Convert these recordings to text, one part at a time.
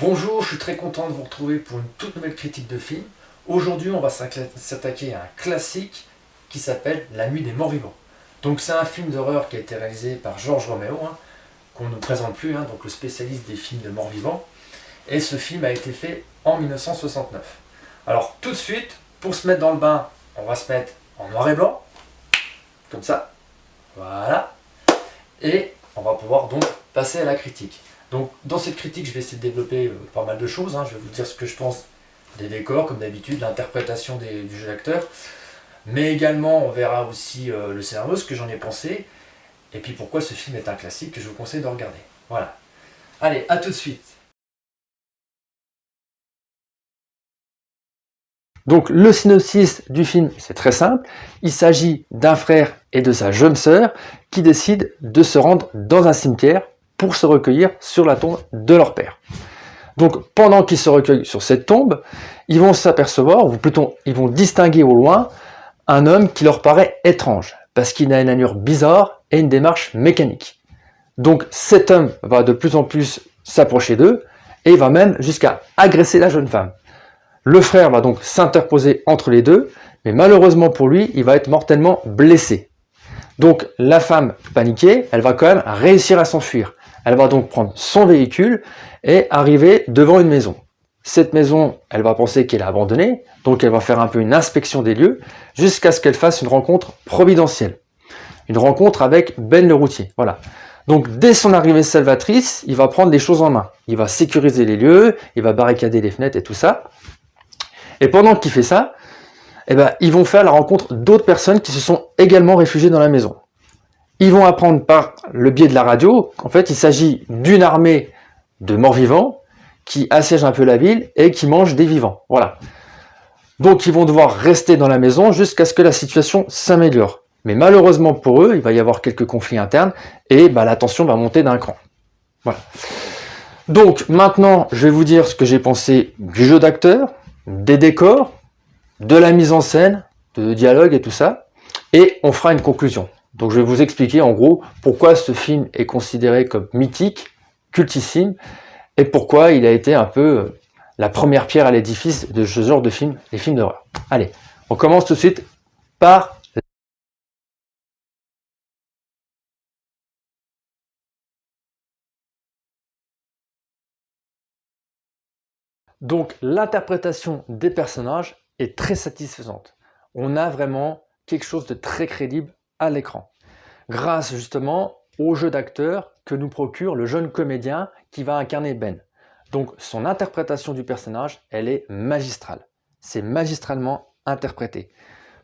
Bonjour, je suis très content de vous retrouver pour une toute nouvelle critique de film. Aujourd'hui, on va s'attaquer à un classique qui s'appelle La Nuit des Morts-Vivants. Donc c'est un film d'horreur qui a été réalisé par Georges Romero, qu'on ne présente plus, donc le spécialiste des films de morts-vivants. Et ce film a été fait en 1969. Alors tout de suite, pour se mettre dans le bain, on va se mettre en noir et blanc, comme ça. Voilà. Et on va pouvoir donc passer à la critique. Donc dans cette critique, je vais essayer de développer pas mal de choses. Je vais vous dire ce que je pense des décors, comme d'habitude, l'interprétation du jeu d'acteur. Mais également, on verra aussi le scénario, ce que j'en ai pensé. Et puis pourquoi ce film est un classique que je vous conseille de regarder. Voilà. Allez, à tout de suite. Donc le synopsis du film, c'est très simple. Il s'agit d'un frère et de sa jeune sœur qui décident de se rendre dans un cimetière pour se recueillir sur la tombe de leur père. Donc pendant qu'ils se recueillent sur cette tombe, ils vont s'apercevoir, ou plutôt ils vont distinguer au loin un homme qui leur paraît étrange, parce qu'il a une allure bizarre et une démarche mécanique. Donc cet homme va de plus en plus s'approcher d'eux, et va même jusqu'à agresser la jeune femme. Le frère va donc s'interposer entre les deux, mais malheureusement pour lui, il va être mortellement blessé. Donc la femme paniquée, elle va quand même réussir à s'enfuir. Elle va donc prendre son véhicule et arriver devant une maison. Cette maison, elle va penser qu'elle est abandonnée, donc elle va faire un peu une inspection des lieux, jusqu'à ce qu'elle fasse une rencontre providentielle. Une rencontre avec Ben le routier. Voilà. Donc dès son arrivée salvatrice, il va prendre les choses en main. Il va sécuriser les lieux, il va barricader les fenêtres et tout ça. Et pendant qu'il fait ça, ils vont faire la rencontre d'autres personnes qui se sont également réfugiées dans la maison. Ils vont apprendre par le biais de la radio qu'en fait il s'agit d'une armée de morts-vivants qui assiège un peu la ville et qui mange des vivants. Voilà. Donc ils vont devoir rester dans la maison jusqu'à ce que la situation s'améliore. Mais malheureusement pour eux, il va y avoir quelques conflits internes et la tension va monter d'un cran. Voilà. Donc maintenant, je vais vous dire ce que j'ai pensé du jeu d'acteur, des décors, de la mise en scène, de dialogue et tout ça. Et on fera une conclusion. Donc je vais vous expliquer en gros pourquoi ce film est considéré comme mythique, cultissime, et pourquoi il a été un peu la première pierre à l'édifice de ce genre de film, les films d'horreur. Allez, on commence tout de suite par... Donc l'interprétation des personnages est très satisfaisante. On a vraiment quelque chose de très crédible à l'écran. Grâce justement au jeu d'acteur que nous procure le jeune comédien qui va incarner Ben. Donc son interprétation du personnage, elle est magistrale. C'est magistralement interprété.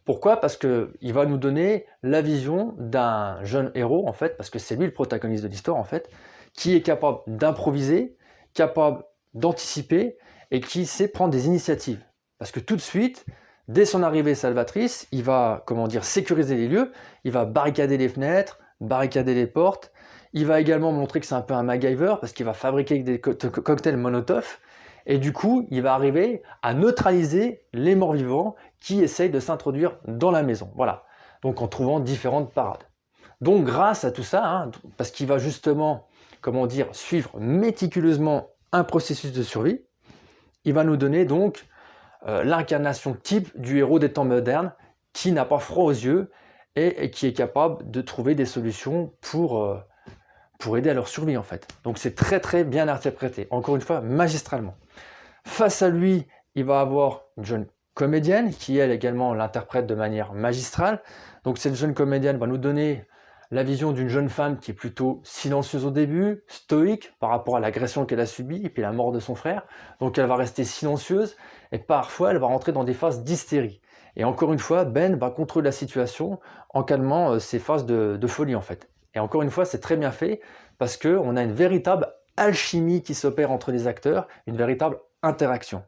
Pourquoi? Parce qu'il va nous donner la vision d'un jeune héros, en fait, parce que c'est lui le protagoniste de l'histoire, en fait, qui est capable d'improviser, capable d'anticiper et qui sait prendre des initiatives. Parce que tout de suite, dès son arrivée salvatrice, il va, sécuriser les lieux, il va barricader les fenêtres, barricader les portes, il va également montrer que c'est un peu un MacGyver, parce qu'il va fabriquer des cocktails Molotov, et du coup, il va arriver à neutraliser les morts-vivants qui essayent de s'introduire dans la maison. Voilà, donc en trouvant différentes parades. Donc grâce à tout ça, parce qu'il va justement, suivre méticuleusement un processus de survie, il va nous donner donc l'incarnation type du héros des temps modernes qui n'a pas froid aux yeux et qui est capable de trouver des solutions pour aider à leur survie en fait. Donc c'est très très bien interprété, encore une fois magistralement. Face à lui, il va avoir une jeune comédienne qui elle également l'interprète de manière magistrale. Donc cette jeune comédienne va nous donner la vision d'une jeune femme qui est plutôt silencieuse au début, stoïque par rapport à l'agression qu'elle a subie et puis la mort de son frère. Donc elle va rester silencieuse et parfois elle va rentrer dans des phases d'hystérie. Et encore une fois, Ben va contrôler la situation en calmant ces phases de folie en fait. Et encore une fois, c'est très bien fait parce qu'on a une véritable alchimie qui s'opère entre les acteurs, une véritable interaction.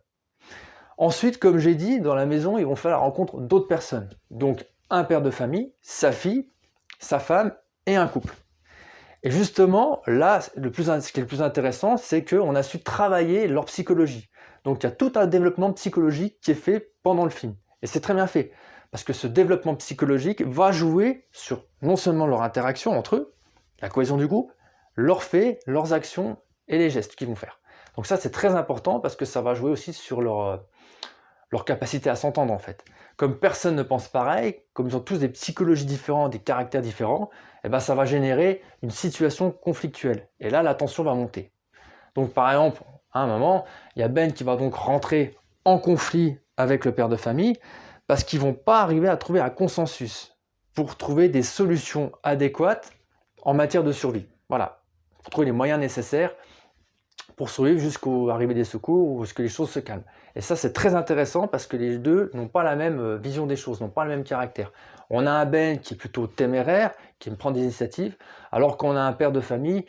Ensuite, comme j'ai dit, dans la maison, ils vont faire la rencontre d'autres personnes. Donc un père de famille, sa fille, sa femme et un couple. Et justement, là, ce qui est le plus intéressant, c'est qu'on a su travailler leur psychologie. Donc il y a tout un développement psychologique qui est fait pendant le film. Et c'est très bien fait, parce que ce développement psychologique va jouer sur non seulement leur interaction entre eux, la cohésion du groupe, leurs faits, leurs actions et les gestes qu'ils vont faire. Donc ça, c'est très important parce que ça va jouer aussi sur leur capacité à s'entendre en fait. Comme personne ne pense pareil, comme ils ont tous des psychologies différentes, des caractères différents, eh ben, ça va générer une situation conflictuelle. Et là, la tension va monter. Donc par exemple, à un moment, il y a Ben qui va donc rentrer en conflit avec le père de famille parce qu'ils ne vont pas arriver à trouver un consensus pour trouver des solutions adéquates en matière de survie. Voilà, pour trouver les moyens nécessaires pour survivre jusqu'à l'arrivée des secours ou jusqu'à ce que les choses se calment. Et ça, c'est très intéressant parce que les deux n'ont pas la même vision des choses, n'ont pas le même caractère. On a un Ben qui est plutôt téméraire, qui aime prendre des initiatives, alors qu'on a un père de famille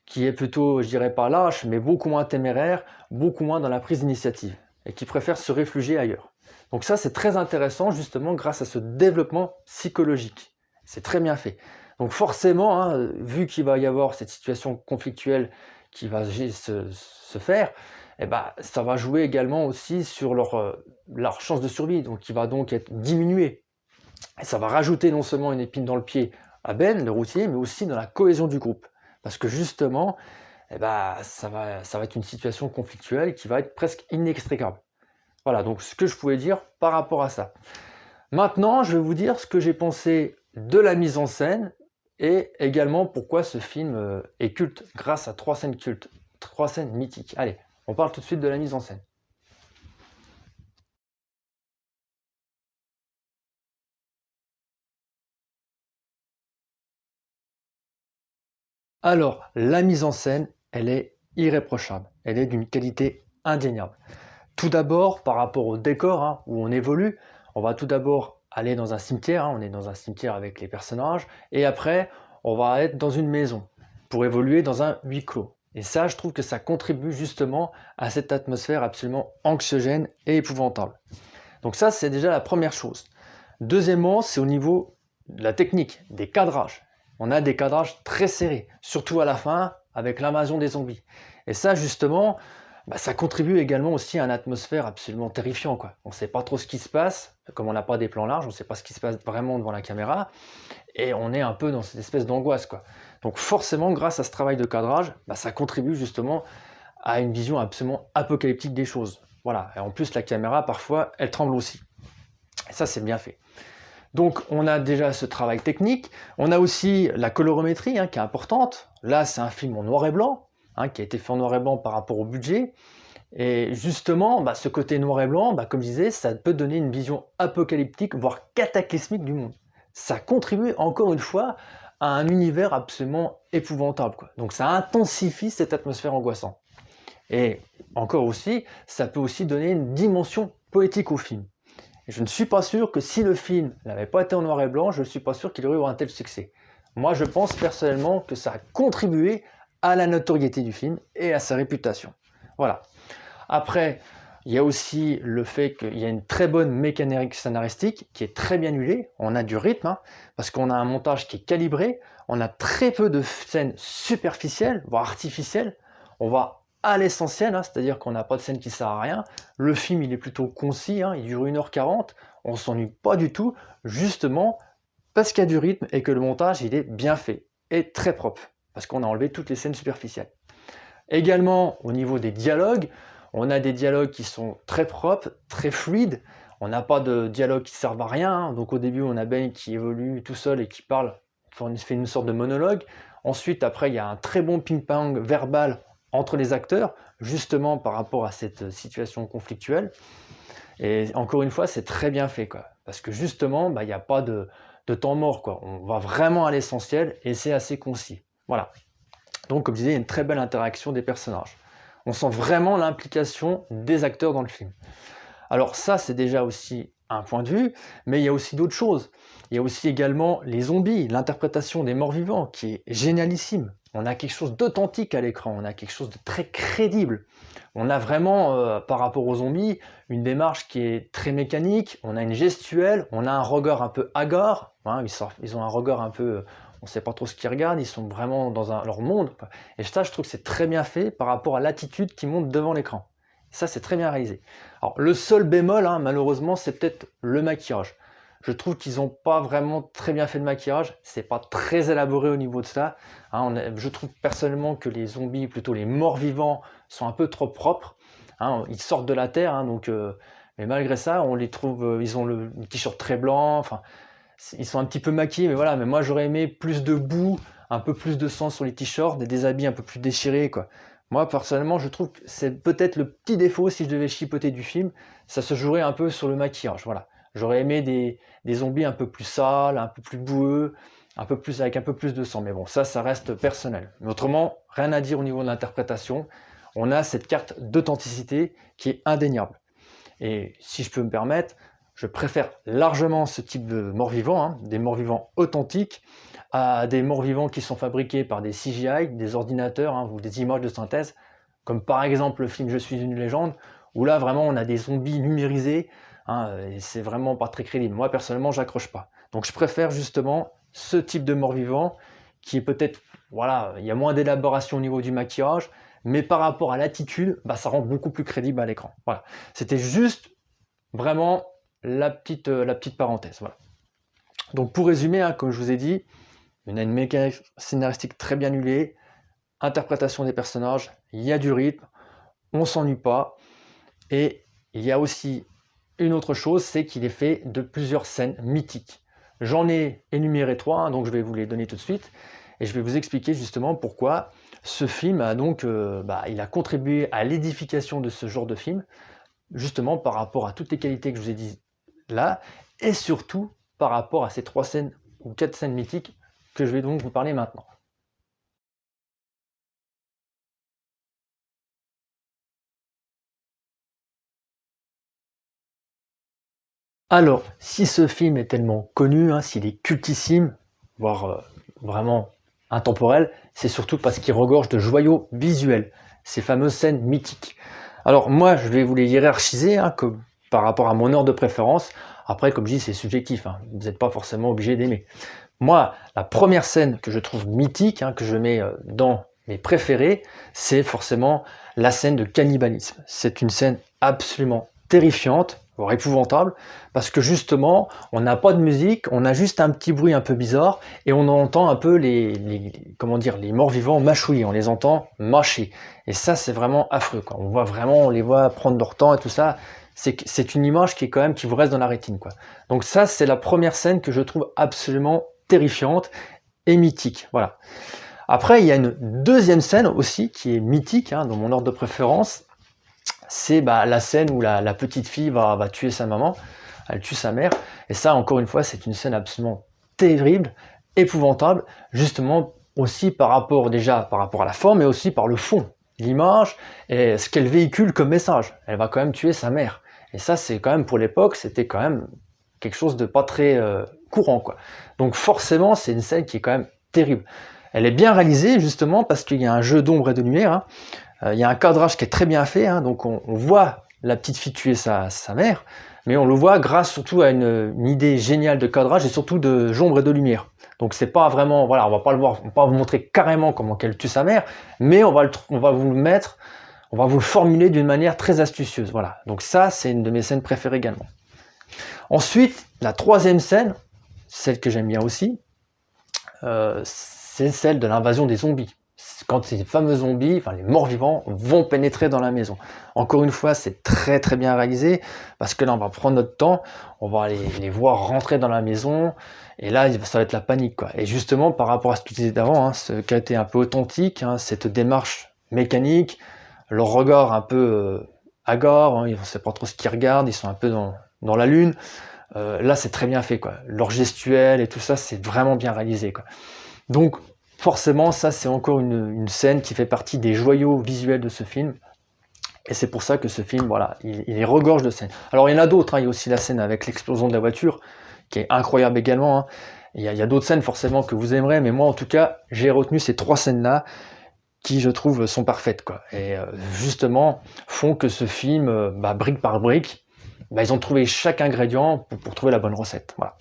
qui est plutôt, je dirais pas lâche, mais beaucoup moins téméraire, beaucoup moins dans la prise d'initiative, et qui préfère se réfugier ailleurs. Donc ça, c'est très intéressant, justement, grâce à ce développement psychologique. C'est très bien fait. Donc forcément, hein, vu qu'il va y avoir cette situation conflictuelle qui va se faire, eh ben, ça va jouer également aussi sur leur chance de survie, donc qui va donc être diminuée. Et ça va rajouter non seulement une épine dans le pied à Ben, le routier, mais aussi dans la cohésion du groupe. Parce que justement, eh ben, ça va être une situation conflictuelle qui va être presque inextricable. Voilà, donc ce que je pouvais dire par rapport à ça. Maintenant, je vais vous dire ce que j'ai pensé de la mise en scène et également pourquoi ce film est culte grâce à 3 scènes cultes, 3 scènes mythiques. Allez, on parle tout de suite de la mise en scène. Alors, la mise en scène, elle est irréprochable. Elle est d'une qualité indéniable. Tout d'abord, par rapport au décor hein, où on évolue, on va tout d'abord aller dans un cimetière, hein, on est dans un cimetière avec les personnages, et après, on va être dans une maison pour évoluer dans un huis clos. Et ça, je trouve que ça contribue justement à cette atmosphère absolument anxiogène et épouvantable. Donc ça, c'est déjà la première chose. Deuxièmement, c'est au niveau de la technique, des cadrages. On a des cadrages très serrés, surtout à la fin, avec l'invasion des zombies. Et ça, justement, ça contribue également aussi à une atmosphère absolument terrifiante, quoi. On ne sait pas trop ce qui se passe, comme on n'a pas des plans larges, on ne sait pas ce qui se passe vraiment devant la caméra, et on est un peu dans cette espèce d'angoisse, quoi. Donc forcément, grâce à ce travail de cadrage, ça contribue justement à une vision absolument apocalyptique des choses. Voilà. Et en plus, la caméra, parfois, elle tremble aussi. Et ça, c'est bien fait. Donc, on a déjà ce travail technique. On a aussi la colorimétrie hein, qui est importante. Là, c'est un film en noir et blanc, hein, qui a été fait en noir et blanc par rapport au budget. Et justement, ce côté noir et blanc, comme je disais, ça peut donner une vision apocalyptique, voire cataclysmique du monde. Ça contribue encore une fois à un univers absolument épouvantable, quoi. Donc ça intensifie cette atmosphère angoissante. Et encore aussi, ça peut aussi donner une dimension poétique au film. Et je ne suis pas sûr que si le film n'avait pas été en noir et blanc, je ne suis pas sûr qu'il aurait eu un tel succès. Moi, je pense personnellement que ça a contribué à la notoriété du film et à sa réputation. Voilà. Après, il y a aussi le fait qu'il y a une très bonne mécanique scénaristique qui est très bien huilée. On a du rythme, hein, parce qu'on a un montage qui est calibré. On a très peu de scènes superficielles, voire artificielles. On va à l'essentiel, hein, c'est-à-dire qu'on n'a pas de scène qui ne sert à rien. Le film, il est plutôt concis, hein, il dure 1h40. On ne s'ennuie pas du tout, justement parce qu'il y a du rythme et que le montage, il est bien fait et très propre, parce qu'on a enlevé toutes les scènes superficielles. Également, au niveau des dialogues, on a des dialogues qui sont très propres, très fluides. On n'a pas de dialogue qui ne servent à rien. Hein. Donc au début, on a Ben qui évolue tout seul et qui parle, on fait une sorte de monologue. Ensuite, après, il y a un très bon ping-pong verbal entre les acteurs, justement par rapport à cette situation conflictuelle. Et encore une fois, c'est très bien fait, quoi. Parce que justement, il n'y a pas de temps mort, quoi. On va vraiment à l'essentiel et c'est assez concis. Voilà. Donc, comme je disais, il y a une très belle interaction des personnages. On sent vraiment l'implication des acteurs dans le film. Alors ça, c'est déjà aussi un point de vue, mais il y a aussi d'autres choses. Il y a aussi également les zombies, l'interprétation des morts-vivants, qui est génialissime. On a quelque chose d'authentique à l'écran, on a quelque chose de très crédible. On a vraiment, par rapport aux zombies, une démarche qui est très mécanique, on a une gestuelle, on a un regard un peu hagard, hein, ils ont un regard un peu... on ne sait pas trop ce qu'ils regardent, ils sont vraiment dans leur monde. Et ça, je trouve que c'est très bien fait par rapport à l'attitude qui monte devant l'écran. Ça, c'est très bien réalisé. Alors, le seul bémol, hein, malheureusement, c'est peut-être le maquillage. je trouve qu'ils n'ont pas vraiment très bien fait de maquillage, c'est pas très élaboré au niveau de ça. Hein, je trouve personnellement que les zombies, plutôt les morts-vivants, sont un peu trop propres. Hein, ils sortent de la terre, hein, mais malgré ça, on les trouve, ils ont le t-shirt très blanc, enfin, ils sont un petit peu maquillés, mais voilà, mais moi j'aurais aimé plus de boue, un peu plus de sang sur les t-shirts, des habits un peu plus déchirés, quoi. Moi, personnellement, je trouve que c'est peut-être le petit défaut, si je devais chipoter du film, ça se jouerait un peu sur le maquillage, voilà. J'aurais aimé des zombies un peu plus sales, un peu plus boueux, avec un peu plus de sang. Mais bon, ça reste personnel. Mais autrement, rien à dire au niveau de l'interprétation. On a cette carte d'authenticité qui est indéniable. Et si je peux me permettre, je préfère largement ce type de morts-vivants, hein, des morts-vivants authentiques, à des morts-vivants qui sont fabriqués par des CGI, des ordinateurs, hein, ou des images de synthèse, comme par exemple le film Je suis une légende, où là vraiment on a des zombies numérisés, hein, et c'est vraiment pas très crédible. Moi personnellement, j'accroche pas. Donc je préfère justement ce type de mort-vivant qui est peut-être, voilà, il y a moins d'élaboration au niveau du maquillage, mais par rapport à l'attitude, bah, ça rend beaucoup plus crédible à l'écran. Voilà. C'était juste vraiment la petite parenthèse. Voilà. Donc pour résumer, hein, comme je vous ai dit, on a une mécanique scénaristique très bien huilée, interprétation des personnages, il y a du rythme, on s'ennuie pas, et il y a aussi une autre chose, c'est qu'il est fait de plusieurs scènes mythiques. J'en ai énuméré 3, hein, donc je vais vous les donner tout de suite, et je vais vous expliquer justement pourquoi ce film a donc, il a contribué à l'édification de ce genre de film, justement par rapport à toutes les qualités que je vous ai dit là, et surtout par rapport à ces 3 scènes ou 4 scènes mythiques que je vais donc vous parler maintenant. Alors, si ce film est tellement connu, hein, s'il est cultissime, voire vraiment intemporel, c'est surtout parce qu'il regorge de joyaux visuels, ces fameuses scènes mythiques. Alors moi, je vais vous les hiérarchiser, hein, par rapport à mon ordre de préférence. Après, comme je dis, c'est subjectif, hein, vous n'êtes pas forcément obligé d'aimer. Moi, la première scène que je trouve mythique, hein, que je mets dans mes préférés, c'est forcément la scène de cannibalisme. C'est une scène absolument terrifiante, voire épouvantable, parce que justement, on n'a pas de musique, on a juste un petit bruit un peu bizarre, et on entend un peu comment dire, les morts-vivants mâchouiller, on les entend mâcher. Et ça, c'est vraiment affreux, quoi. On les voit prendre leur temps et tout ça. C'est une image qui est quand même, qui vous reste dans la rétine, quoi. Donc ça, c'est la première scène que je trouve absolument terrifiante et mythique. Voilà. Après, il y a une deuxième scène aussi qui est mythique, hein, dans mon ordre de préférence. C'est la scène où la petite fille va tuer sa maman, elle tue sa mère. Et ça, encore une fois, c'est une scène absolument terrible, épouvantable, justement aussi par rapport à la forme, mais aussi par le fond, l'image et ce qu'elle véhicule comme message. Elle va quand même tuer sa mère. Et ça, c'est quand même, pour l'époque, c'était quand même quelque chose de pas très courant, quoi. Donc forcément, c'est une scène qui est quand même terrible. Elle est bien réalisée, justement, parce qu'il y a un jeu d'ombre et de lumière, hein. Il y a un cadrage qui est très bien fait, hein, donc on voit la petite fille tuer sa mère, mais on le voit grâce surtout à une idée géniale de cadrage et surtout de d'ombre et de lumière. Donc c'est pas vraiment, voilà, on va pas le voir, on va pas vous montrer carrément comment qu'elle tue sa mère, mais on va vous le mettre, on va vous le formuler d'une manière très astucieuse. Voilà. Donc ça, c'est une de mes scènes préférées également. Ensuite, la troisième scène, celle que j'aime bien aussi, c'est celle de l'invasion des zombies. Quand ces fameux zombies, enfin les morts-vivants, vont pénétrer dans la maison. Encore une fois, c'est très très bien réalisé, parce que là, on va prendre notre temps, on va les voir rentrer dans la maison, et là, ça va être la panique, quoi. Et justement, par rapport à ce que tu disais d'avant, hein, ce qui a été un peu authentique, hein, cette démarche mécanique, leur regard un peu hagard, hein, ils ne savent pas trop ce qu'ils regardent, ils sont un peu dans la lune. Là, c'est très bien fait, quoi. Leur gestuelle et tout ça, c'est vraiment bien réalisé, quoi. Donc, forcément, ça, c'est encore une scène qui fait partie des joyaux visuels de ce film. Et c'est pour ça que ce film, voilà, il regorge de scènes. Alors, il y en a d'autres, hein. Il y a aussi la scène avec l'explosion de la voiture, qui est incroyable également, hein. Il y a d'autres scènes, forcément, que vous aimerez, mais moi, en tout cas, j'ai retenu ces 3 scènes-là, qui, je trouve, sont parfaites, quoi. Et justement, font que ce film, brique par brique, ils ont trouvé chaque ingrédient pour trouver la bonne recette. Voilà.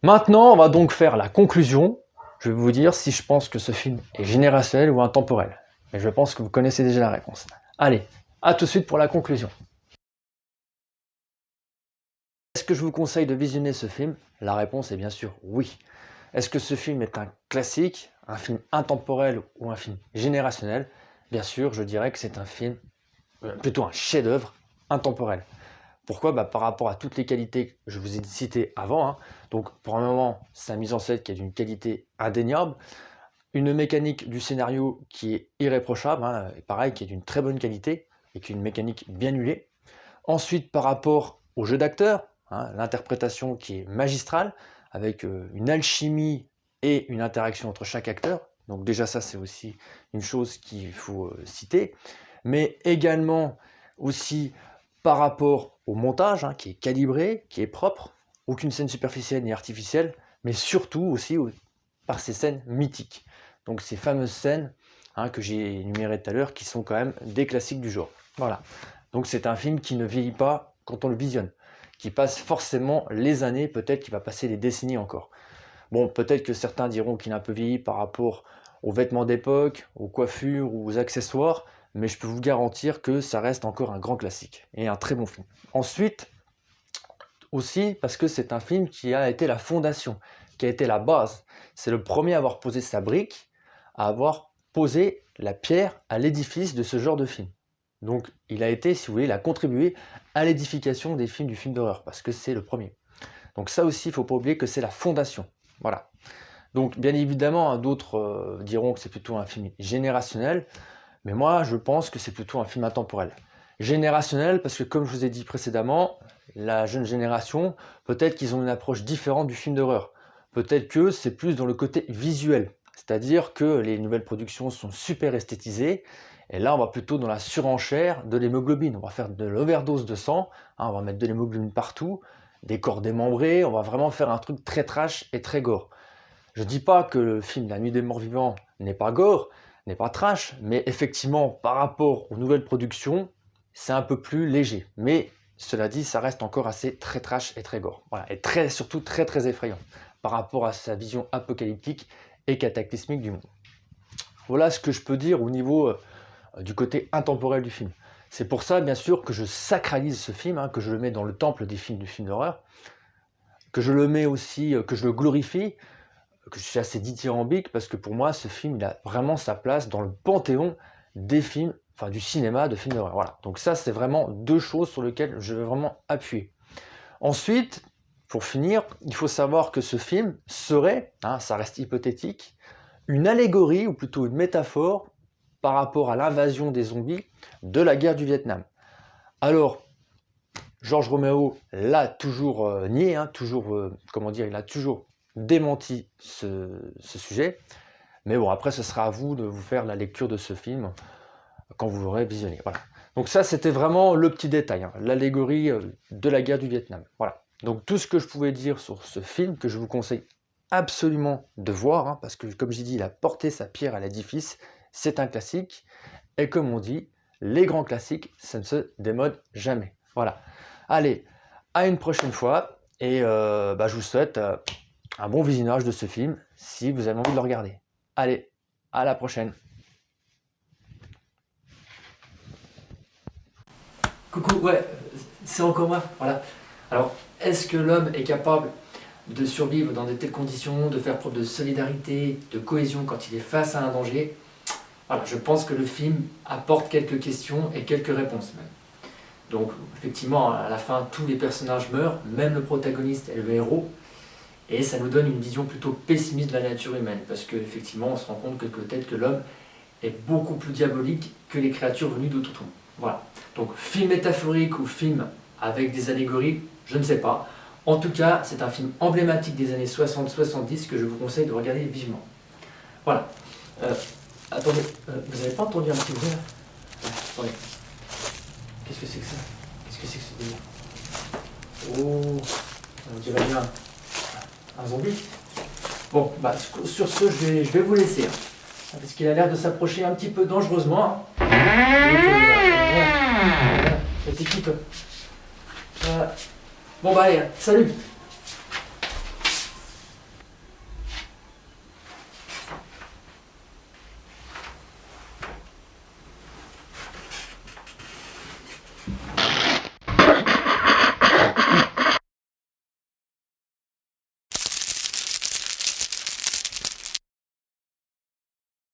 Maintenant, on va donc faire la conclusion. Je vais vous dire si je pense que ce film est générationnel ou intemporel. Mais je pense que vous connaissez déjà la réponse. Allez, à tout de suite pour la conclusion. est-ce que je vous conseille de visionner ce film? La réponse est bien sûr oui. Est-ce que ce film est un classique, un film intemporel ou un film générationnel? Bien sûr, je dirais que c'est un film, plutôt un chef-d'œuvre intemporel. Pourquoi? Par rapport à toutes les qualités que je vous ai citées avant, hein. Donc pour un moment, sa mise en scène qui est d'une qualité indéniable, une mécanique du scénario qui est irréprochable, hein, et pareil, qui est d'une très bonne qualité, et qui est une mécanique bien huilée. Ensuite, par rapport au jeu d'acteur, hein, l'interprétation qui est magistrale, avec une alchimie et une interaction entre chaque acteur. Donc déjà ça, c'est aussi une chose qu'il faut citer. Mais également aussi par rapport au montage, hein, qui est calibré, qui est propre, aucune scène superficielle ni artificielle, mais surtout aussi par ces scènes mythiques. Donc ces fameuses scènes, hein, que j'ai énumérées tout à l'heure, qui sont quand même des classiques du genre. Voilà. Donc c'est un film qui ne vieillit pas quand on le visionne, qui passe forcément les années, peut-être qu'il va passer des décennies encore. Bon, peut-être que certains diront qu'il a un peu vieilli par rapport aux vêtements d'époque, aux coiffures ou aux accessoires, mais je peux vous garantir que ça reste encore un grand classique et un très bon film. Ensuite, aussi parce que c'est un film qui a été la fondation, qui a été la base. C'est le premier à avoir posé sa brique, à avoir posé la pierre à l'édifice de ce genre de film. Donc il a été, si vous voulez, il a contribué à l'édification des films du film d'horreur, parce que c'est le premier. Donc ça aussi, il ne faut pas oublier que c'est la fondation. Voilà. Donc bien évidemment, d'autres diront que c'est plutôt un film générationnel, mais moi je pense que c'est plutôt un film intemporel. Générationnel parce que comme je vous ai dit précédemment, la jeune génération, peut-être qu'ils ont une approche différente du film d'horreur. Peut-être que c'est plus dans le côté visuel, c'est-à-dire que les nouvelles productions sont super esthétisées, et là on va plutôt dans la surenchère de l'hémoglobine. On va faire de l'overdose de sang, hein, on va mettre de l'hémoglobine partout, des corps démembrés, on va vraiment faire un truc très trash et très gore. Je dis pas que le film La Nuit des Morts Vivants n'est pas gore, n'est pas trash, mais effectivement par rapport aux nouvelles productions, c'est un peu plus léger. Mais cela dit, ça reste encore assez très trash et très gore. Voilà. Et surtout très très effrayant par rapport à sa vision apocalyptique et cataclysmique du monde. Voilà ce que je peux dire au niveau du côté intemporel du film. C'est pour ça, bien sûr, que je sacralise ce film, hein, que je le mets dans le temple des films du film d'horreur, que je le mets aussi, que je le glorifie, que je suis assez dithyrambique, parce que pour moi, ce film, il a vraiment sa place dans le panthéon des films, enfin du cinéma de films d'horreur. Voilà. Donc ça, c'est vraiment deux choses sur lesquelles je veux vraiment appuyer. Ensuite, pour finir, il faut savoir que ce film serait, hein, ça reste hypothétique, une allégorie, ou plutôt une métaphore, par rapport à l'invasion des zombies de la guerre du Vietnam. Alors, Georges Romero l'a toujours nié, hein, il a toujours démenti ce sujet. Mais bon, après, ce sera à vous de vous faire la lecture de ce film quand vous l'aurez visionné. Voilà. Donc ça, c'était vraiment le petit détail, hein, l'allégorie de la guerre du Vietnam. Voilà. Donc tout ce que je pouvais dire sur ce film, que je vous conseille absolument de voir, hein, parce que comme j'ai dit, il a porté sa pierre à l'édifice, c'est un classique, et comme on dit, les grands classiques, ça ne se démode jamais. Voilà. Allez, à une prochaine fois, et je vous souhaite un bon visionnage de ce film, si vous avez envie de le regarder. Allez, à la prochaine. Coucou, ouais, c'est encore moi, voilà. Alors, est-ce que l'homme est capable de survivre dans de telles conditions, de faire preuve de solidarité, de cohésion quand il est face à un danger? Voilà, je pense que le film apporte quelques questions et quelques réponses même. Donc, effectivement, à la fin, tous les personnages meurent, même le protagoniste et le héros, et ça nous donne une vision plutôt pessimiste de la nature humaine, parce qu'effectivement, on se rend compte que peut-être que l'homme est beaucoup plus diabolique que les créatures venues d'outre-tombe. Voilà. Donc, film métaphorique ou film avec des allégories, je ne sais pas. En tout cas, c'est un film emblématique des années 60-70 que je vous conseille de regarder vivement. Voilà. Attendez, vous n'avez pas entendu un petit bruit là? Attendez. Qu'est-ce que c'est que ça? Qu'est-ce que c'est que ce délire? Oh, on dirait bien un zombie. Bon, sur ce, je vais vous laisser. Hein, parce qu'il a l'air de s'approcher un petit peu dangereusement. Hein. Cette équipe. Bon, allez, salut!